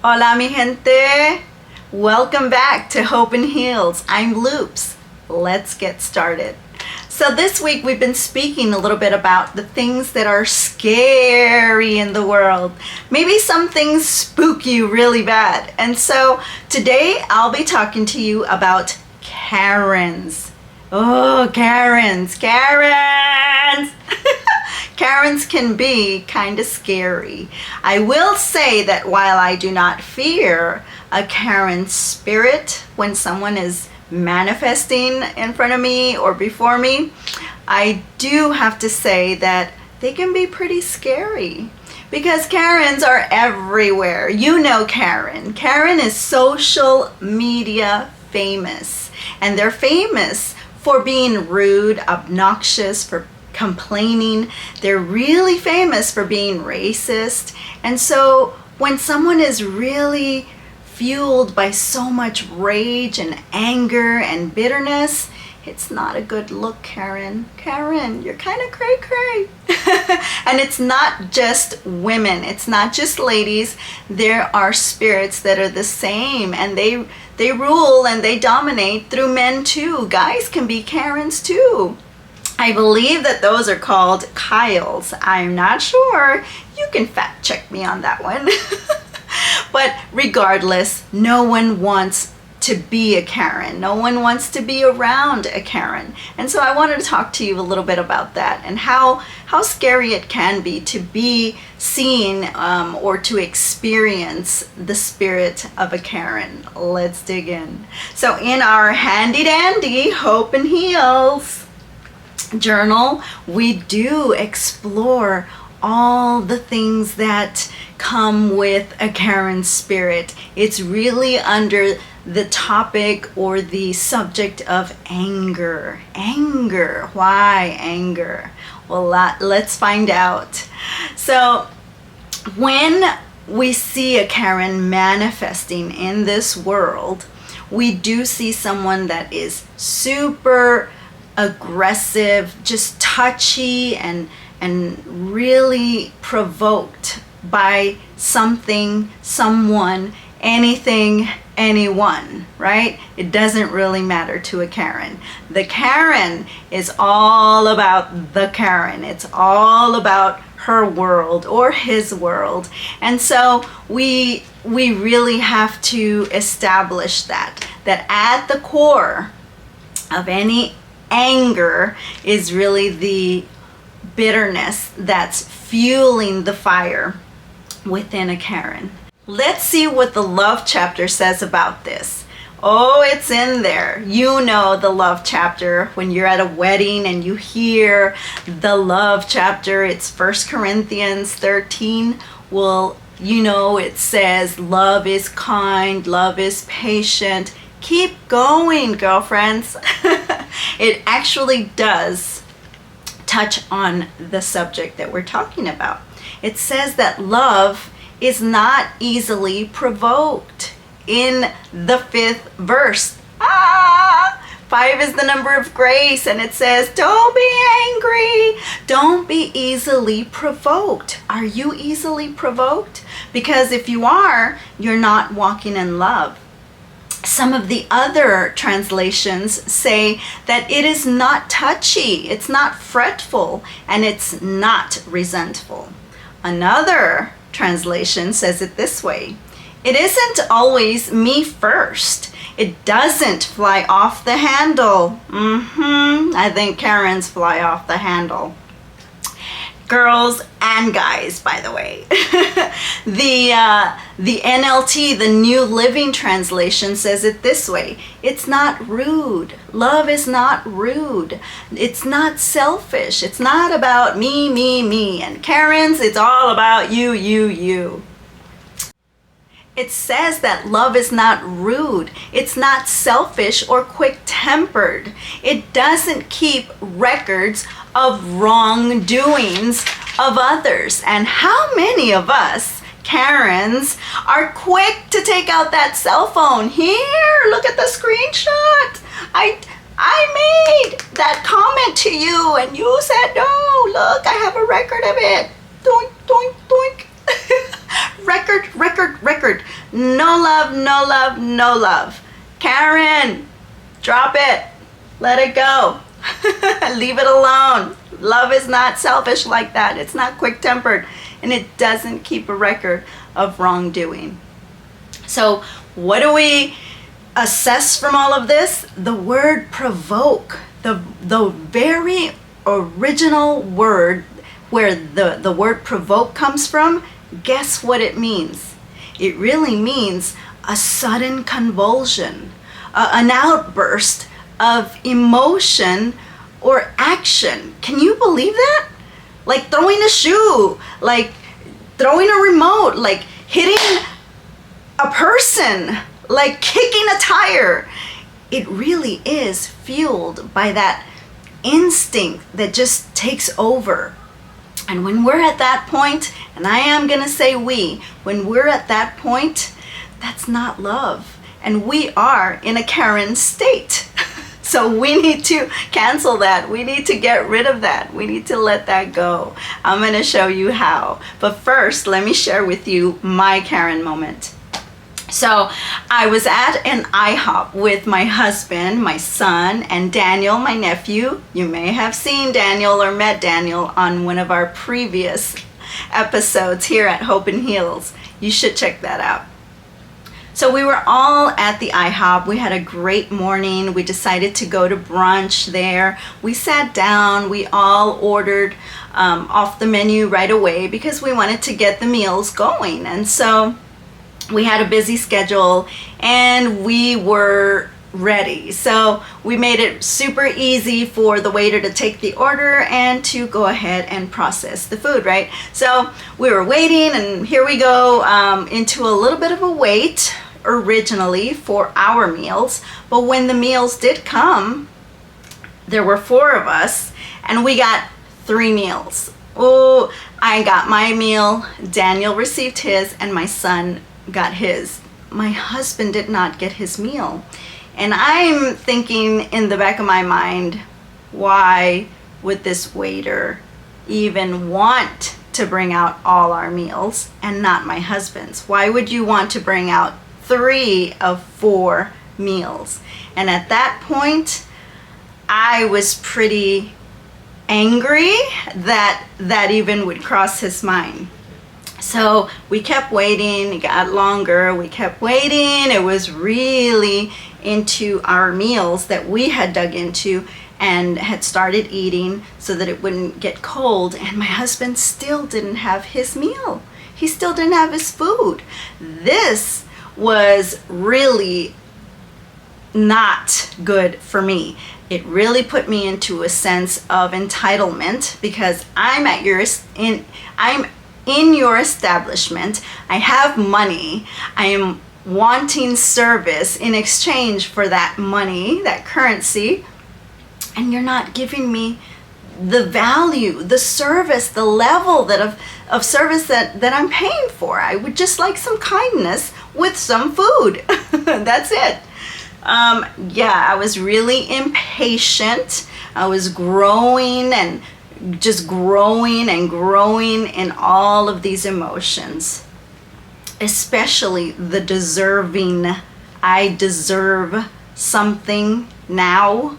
Hola mi gente! Welcome back to Hope and Heals. I'm Loops. Let's get started. So this week we've been speaking a little bit about the things that are scary in the world. Maybe some things spook you really bad. And so today I'll be talking to you about Karens. Oh, Karens! Karens can be kind of scary. I will say that while I do not fear a Karen spirit when someone is manifesting in front of me or before me, I do have to say that they can be pretty scary because Karens are everywhere. You know Karen. Karen is social media famous, and they're famous for being rude, obnoxious, for complaining. They're really famous for being racist. And so when someone is really fueled by so much rage and anger and bitterness, it's not a good look, Karen. Karen, you're kind of cray-cray. And it's not just women. It's not just ladies. There are spirits that are the same, and they rule and they dominate through men too. Guys can be Karens too. I believe that those are called Kyles. I'm not sure. You can fact check me on that one. But regardless, no one wants to be a Karen. No one wants to be around a Karen. And so I wanted to talk to you a little bit about that and how scary it can be to be seen or to experience the spirit of a Karen. Let's dig in. So in our handy dandy Hope and Heals journal, we do explore all the things that come with a Karen spirit. It's really under the topic or the subject of anger. Anger. Why anger? Well, let's find out. So when we see a Karen manifesting in this world, we do see someone that is super aggressive, just touchy and really provoked by something, someone, anything, anyone, right? It doesn't really matter to a Karen. The Karen is all about the Karen. It's all about her world or his world. And so we really have to establish that at the core of any anger is really the bitterness that's fueling the fire within a Karen. Let's see what the love chapter says about this. Oh, it's in there. You know the love chapter. When you're at a wedding and you hear the love chapter, it's 1 Corinthians 13. Well, you know it says love is kind, love is patient. Keep going, girlfriends. It actually does touch on the subject that we're talking about. It says that love is not easily provoked in the 5th verse. 5 is the number of grace, and it says, don't be angry. Don't be easily provoked. Are you easily provoked? Because if you are, you're not walking in love. Some of the other translations say that it is not touchy, it's not fretful, and it's not resentful. Another translation says it this way: it isn't always me first. It doesn't fly off the handle. I think Karens fly off the handle. Girls and guys, by the way. The NLT, the New Living Translation, says it this way: it's not rude. Love is not rude. It's not selfish. It's not about me, me, me. And Karens, it's all about you, you, you. It says that love is not rude. It's not selfish or quick-tempered. It doesn't keep records of wrongdoings of others. And how many of us, Karens, are quick to take out that cell phone? Here, look at the screenshot. I made that comment to you and you said no. Look, I have a record of it. Doink, doink, doink. Record. No love, no love, no love. Karen, drop it. Let it go. Leave it alone. Love is not selfish like that. It's not quick-tempered, and it doesn't keep a record of wrongdoing. So what do we assess from all of this? The word provoke, the very original word where the word provoke comes from, guess what it means? It really means a sudden convulsion, an outburst of emotion or action. Can you believe that? Like throwing a shoe, like throwing a remote, like hitting a person, like kicking a tire. It really is fueled by that instinct that just takes over. And when we're at that point, and I am gonna say when we're at that point, that's not love. And we are in a Karen state. So we need to cancel that. We need to get rid of that. We need to let that go. I'm gonna show you how. But first, let me share with you my Karen moment. So I was at an IHOP with my husband, my son, and Daniel, my nephew. You may have seen Daniel or met Daniel on one of our previous episodes here at Hope and Heals. You should check that out. So we were all at the IHOP. We had a great morning. We decided to go to brunch there. We sat down. We all ordered off the menu right away because we wanted to get the meals going. And so we had a busy schedule and we were ready. So we made it super easy for the waiter to take the order and to go ahead and process the food, right? So we were waiting, and here we go into a little bit of a wait originally for our meals. But when the meals did come, there were 4 of us and we got 3 meals. Oh, I got my meal, Daniel received his, and my son got his. My husband did not get his meal. And I'm thinking in the back of my mind, why would this waiter even want to bring out all our meals and not my husband's? Why would you want to bring out 3 of 4 meals? And at that point, I was pretty angry that that even would cross his mind. So we kept waiting, it got longer, we kept waiting. It was really into our meals that we had dug into and had started eating so that it wouldn't get cold. And my husband still didn't have his meal. He still didn't have his food. This was really not good for me. It really put me into a sense of entitlement because I'm in your establishment. I have money. I am wanting service in exchange for that money, that currency, and you're not giving me the value, the service, the level of service that I'm paying for. I would just like some kindness with some food. That's it. Yeah, I was really impatient. I was growing and just growing and growing in all of these emotions, especially the deserving, I deserve something now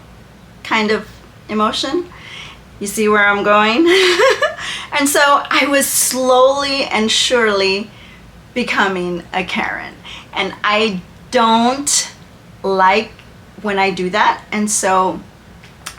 kind of emotion. You see where I'm going? And so I was slowly and surely becoming a Karen. And I don't like when I do that. And so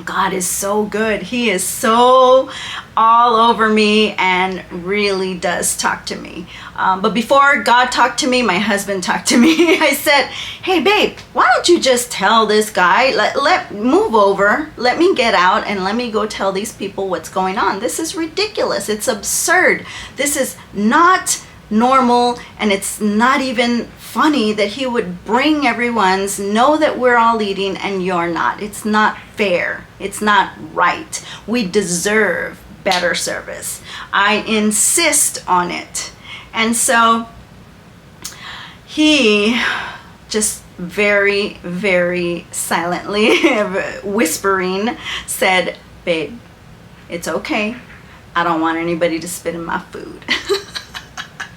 God is so good. He is so all over me and really does talk to me. But before God talked to me, my husband talked to me. I said, hey babe, why don't you just tell this guy, let move over, let me get out and let me go tell these people what's going on. This is ridiculous. It's absurd. This is not normal, and it's not even funny that he would bring everyone's, know that we're all eating and you're not. It's not fair. It's not right. We deserve better service. I insist on it. And so he just very, very silently whispering said, babe, it's okay. I don't want anybody to spit in my food.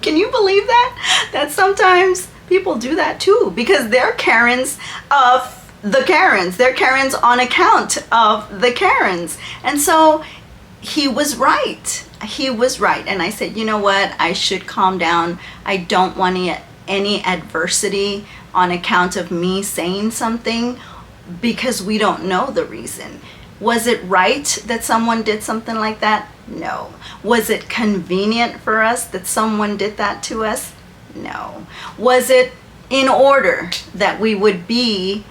Can you believe that? That sometimes people do that too, because they're Karens of the Karens. They're Karens on account of the Karens. And so he was right. He was right. And I said, you know what? I should calm down. I don't want any adversity on account of me saying something, because we don't know the reason. Was it right that someone did something like that? No. Was it convenient for us that someone did that to us? No. Was it in order that we would be,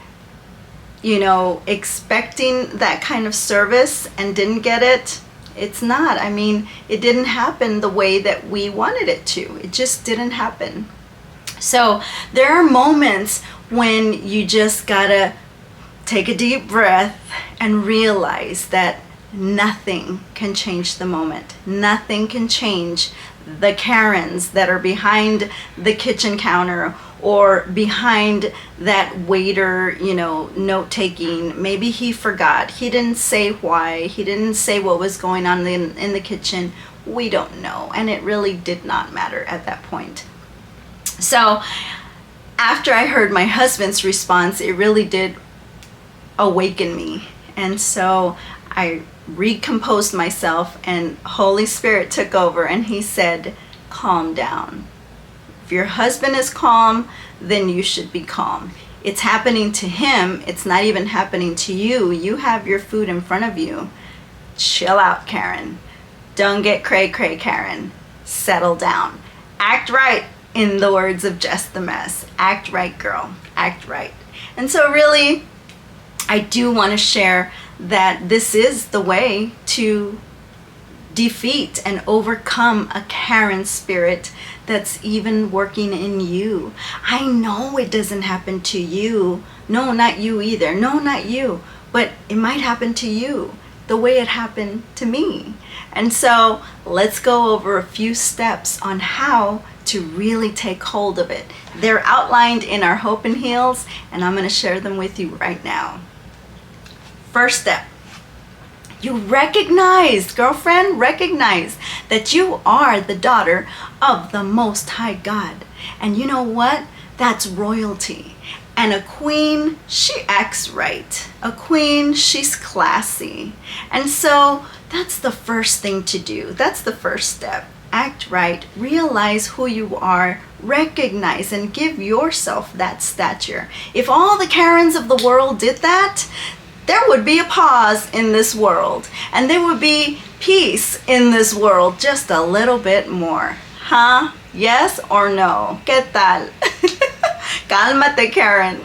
expecting that kind of service and didn't get it? It's not. I mean, it didn't happen the way that we wanted it to. It just didn't happen. So there are moments when you just gotta take a deep breath and realize that nothing can change the moment. Nothing can change the Karens that are behind the kitchen counter or behind that waiter, note taking. Maybe he forgot. He didn't say why. He didn't say what was going on in the kitchen. We don't know. And it really did not matter at that point. So after I heard my husband's response, it really did awaken me. And so I recomposed myself, and Holy Spirit took over, and he said, calm down. If your husband is calm, then you should be calm. It's happening to him. It's not even happening to you. You have your food in front of you. Chill out, Karen. Don't get cray-cray, Karen. Settle down. Act right, in the words of Just the Mess. Act right, girl. Act right. And so really, I do want to share that this is the way to defeat and overcome a Karen spirit that's even working in you. I know it doesn't happen to you. No, not you either. No, not you. But it might happen to you the way it happened to me. And so let's go over a few steps on how to really take hold of it. They're outlined in our Hope and Heals, and I'm going to share them with you right now. First step, you recognize, girlfriend, recognize that you are the daughter of the Most High God. And you know what? That's royalty. And a queen, she acts right. A queen, she's classy. And so that's the first thing to do. That's the first step. Act right. Realize who you are. Recognize and give yourself that stature. If all the Karens of the world did that, there would be a pause in this world, and there would be peace in this world just a little bit more. Huh? Yes or no? ¿Qué tal? Cálmate, Karen.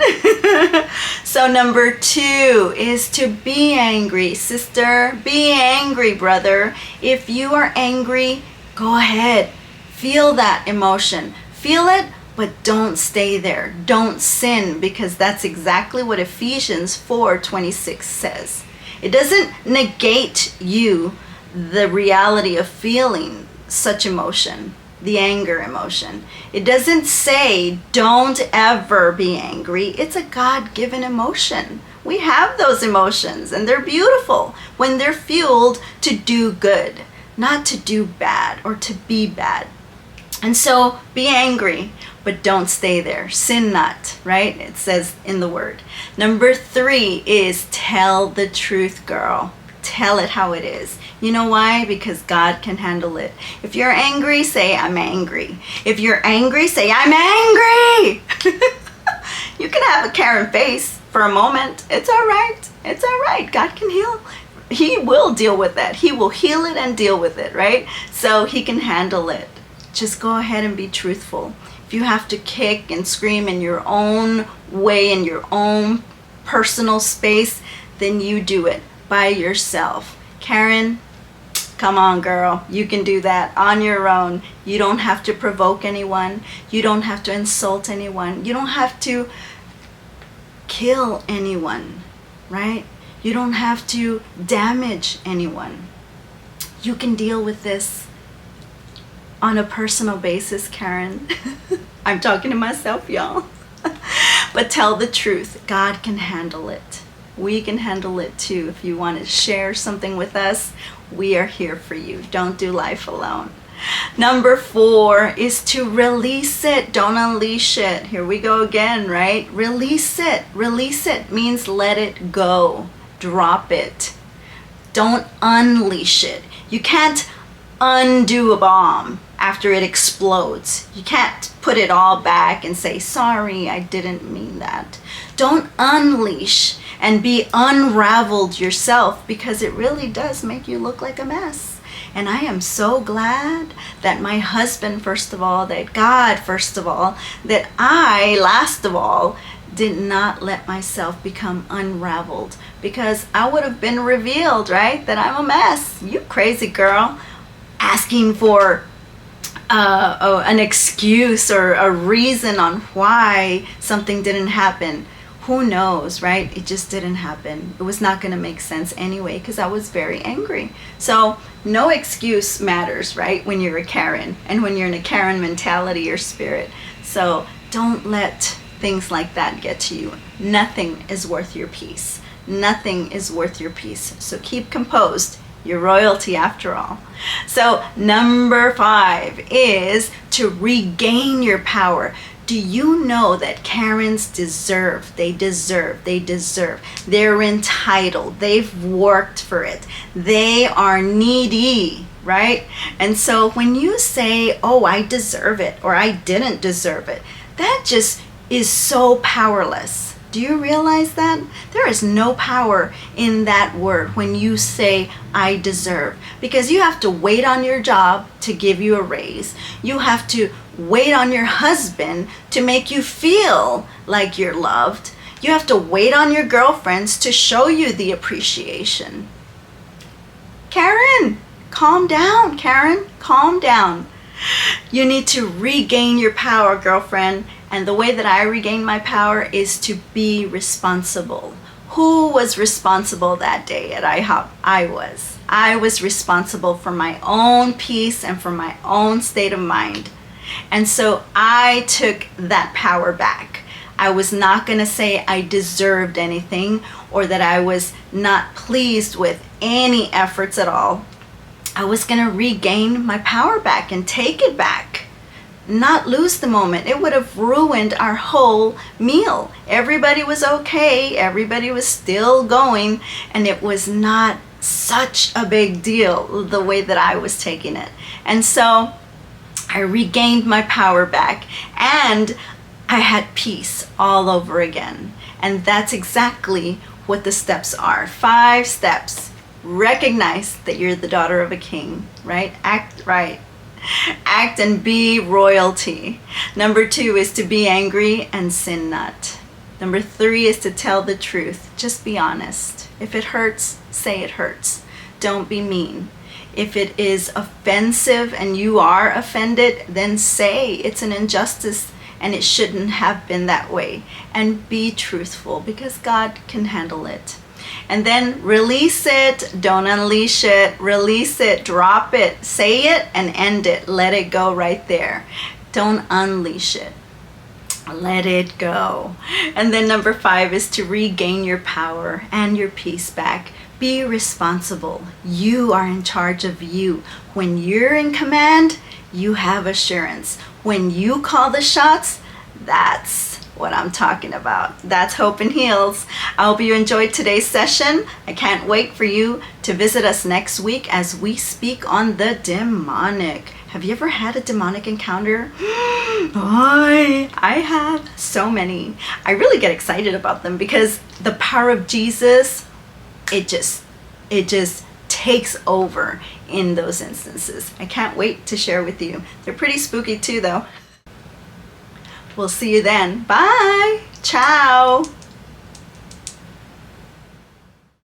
So number 2 is to be angry. Sister, be angry, brother. If you are angry, go ahead. Feel that emotion. Feel it, but don't stay there. Don't sin, because that's exactly what Ephesians 4:26 says. It doesn't negate the reality of feeling such emotion, the anger emotion. It doesn't say don't ever be angry. It's a God-given emotion. We have those emotions, and they're beautiful when they're fueled to do good, not to do bad or to be bad. And so be angry, but don't stay there. Sin not, right? It says in the word. Number 3 is tell the truth, girl. Tell it how it is. You know why? Because God can handle it. If you're angry, say, I'm angry. If you're angry, say, I'm angry. You can have a Karen face for a moment. It's all right. It's all right. God can heal. He will deal with that. He will heal it and deal with it, right? So he can handle it. Just go ahead and be truthful. If you have to kick and scream in your own way, in your own personal space, then you do it by yourself. Karen, come on, girl. You can do that on your own. You don't have to provoke anyone. You don't have to insult anyone. You don't have to kill anyone, right? You don't have to damage anyone. You can deal with this on a personal basis, Karen. I'm talking to myself, y'all. But tell the truth. God can handle it. We can handle it too. If you want to share something with us, we are here for you. Don't do life alone. Number 4 is to release it. Don't unleash it. Here we go again, right? Release it. Release it means let it go. Drop it. Don't unleash it. You can't undo a bomb after it explodes. You can't put it all back and say, sorry, I didn't mean that. Don't unleash and be unraveled yourself, because it really does make you look like a mess. And I am so glad that my husband, first of all, that God, first of all, that I, last of all, did not let myself become unraveled, because I would have been revealed, right, that I'm a mess. You crazy girl, asking for an excuse or a reason on why something didn't happen. Who knows, right? It just didn't happen. It was not going to make sense anyway, because I was very angry. So no excuse matters, right, when you're a Karen, and when you're in a Karen mentality or spirit. So don't let things like that get to you. Nothing is worth your peace. Nothing is worth your peace. So keep composed. You're royalty after all. So number 5 is to regain your power. Do you know that Karens deserve? They deserve. They're entitled. They've worked for it. They are needy, right? And so when you say, oh, I deserve it, or I didn't deserve it, that just is so powerless. Do you realize that? There is no power in that word when you say, I deserve. Because you have to wait on your job to give you a raise. You have to wait on your husband to make you feel like you're loved. You have to wait on your girlfriends to show you the appreciation. Karen, calm down. Karen, calm down. You need to regain your power, girlfriend. And the way that I regain my power is to be responsible. Who was responsible that day at IHOP? I was. I was responsible for my own peace and for my own state of mind. And so I took that power back. I was not going to say I deserved anything, or that I was not pleased with any efforts at all. I was going to regain my power back and take it back. Not lose the moment. It would have ruined our whole meal. Everybody was okay. Everybody was still going. And it was not such a big deal the way that I was taking it. And so I regained my power back, and I had peace all over again. And that's exactly what the steps are. 5 steps. Recognize that you're the daughter of a king, right? Act right. Act and be royalty. Number 2 is to be angry and sin not. Number 3 is to tell the truth. Just be honest. If it hurts, say it hurts. Don't be mean. If it is offensive and you are offended, then say it's an injustice and it shouldn't have been that way. And be truthful, because God can handle it. And then release it. Don't unleash it. Release it. Drop it. Say it and end it. Let it go right there. Don't unleash it. Let it go. And then number 5 is to regain your power and your peace back. Be responsible. You are in charge of you. When you're in command, you have assurance. When you call the shots, that's what I'm talking about. That's Hope and Heals. I hope you enjoyed today's session. I can't wait for you to visit us next week as we speak on the demonic. Have you ever had a demonic encounter? I have so many. I really get excited about them because the power of Jesus, it just takes over in those instances. I can't wait to share with you. They're pretty spooky too, though. We'll see you then. Bye. Ciao.